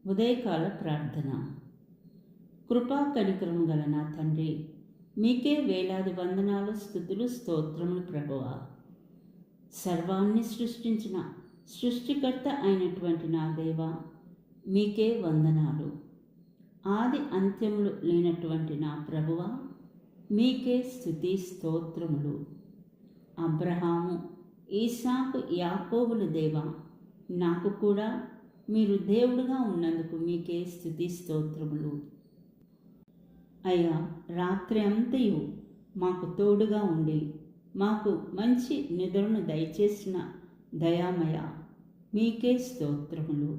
ఉదయకాల ప్రార్థన. కృపా కనికరము గల నా తండ్రి, మీకే వేలాది వందనాలు, స్తుతులు, స్తోత్రములు ప్రభువా. సర్వాన్ని సృష్టించిన సృష్టికర్త అయినటువంటి నా దేవా, మీకే వందనాలు. ఆది అంత్యములు లేనటువంటి నా ప్రభువా, మీకే స్తుతి స్తోత్రములు. అబ్రహాము, ఈసాకు, యాకోబుల దేవా, నాకు కూడా మీరు దేవుడుగా ఉన్నందుకు మీకే స్తుతి స్తోత్రములు. అయ్యా, రాత్రి అంతయు మాకు తోడుగా ఉండి మాకు మంచి నిద్రను దయచేసిన దయామయ, మీకే స్తోత్రములు.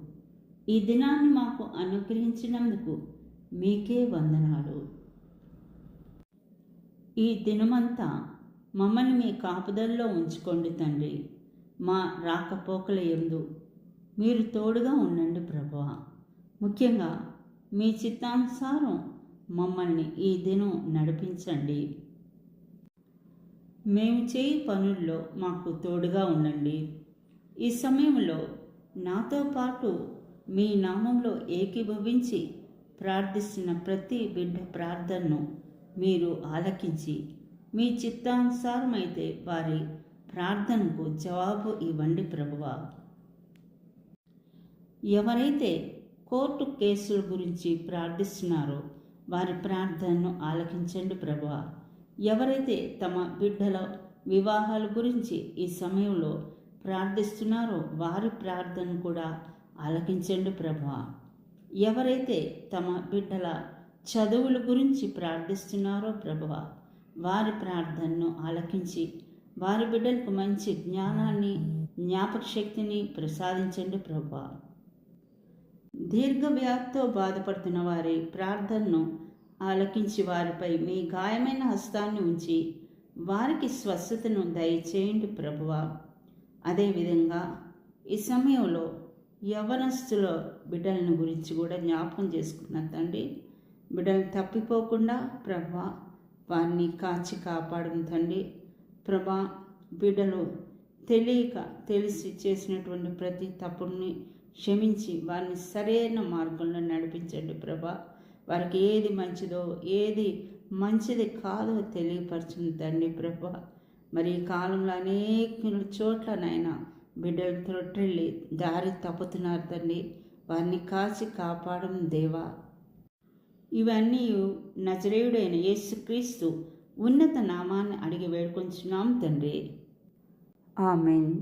ఈ దినాన్ని మాకు అనుగ్రహించినందుకు మీకే వందనాలు. ఈ దినమంతా మమ్మల్ని మీ కాపుదల్లో ఉంచుకోండి తండ్రి. మా రాకపోకల యందు మీరు తోడుగా ఉండండి ప్రభువా. ముఖ్యంగా మీ చిత్తానుసారం మమ్మల్ని ఈ దినం నడిపించండి. మేము చేయి పనుల్లో మాకు తోడుగా ఉండండి. ఈ సమయంలో నాతో పాటు మీ నామంలో ఏకీభవించి ప్రార్థిస్తున్న ప్రతి బిడ్డ ప్రార్థనను మీరు ఆలకించి మీ చిత్తానుసారమైతే వారి ప్రార్థనకు జవాబు ఇవ్వండి ప్రభువా. ఎవరైతే కోర్టు కేసుల గురించి ప్రార్థిస్తున్నారో వారి ప్రార్థనను ఆలకించండి ప్రభువా. ఎవరైతే తమ బిడ్డల వివాహాల గురించి ఈ సమయంలో ప్రార్థిస్తున్నారో వారి ప్రార్థనను కూడా ఆలకించండి ప్రభువా. ఎవరైతే తమ బిడ్డల చదువుల గురించి ప్రార్థిస్తున్నారో ప్రభువా, వారి ప్రార్థనను ఆలకించి వారి బిడ్డలకు మంచి జ్ఞానాన్ని, జ్ఞాపక శక్తిని ప్రసాదించండి ప్రభువా. దీర్ఘవ్యాధితో బాధపడుతున్న వారి ప్రార్థనను ఆలకించి వారిపై మీ గాయమైన హస్తాన్ని ఉంచి వారికి స్వస్థతను దయచేయండి ప్రభువా. అదేవిధంగా ఈ సమయంలో యవ్వనస్తుల బిడ్డలను గురించి కూడా జ్ఞాపకం చేసుకున్న తండ్రి, బిడ్డలు తప్పిపోకుండా ప్రభువా వారిని కాచి కాపాడడం తండ్రి. ప్రభా, బిడ్డలు తెలియక తెలిసి చేసినటువంటి ప్రతి తప్పుని క్షమించి వారిని సరైన మార్గంలో నడిపించండి ప్రభా. వారికి ఏది మంచిదో ఏది మంచిది కాదో తెలియపరచండి తండ్రి ప్రభా. మరి ఈ కాలంలో అనేక చోట్లనైనా బిడ్డలు త్రొట్టెళ్ళి దారి తప్పుతున్నారు తండ్రి. వారిని కాచి కాపాడడం దేవా. ఇవన్నీ నజరేయుడైన యేసుక్రీస్తు ఉన్నత నామాన్ని అడిగి వేడుకొంచున్నాం తండ్రి. ఆమేన్.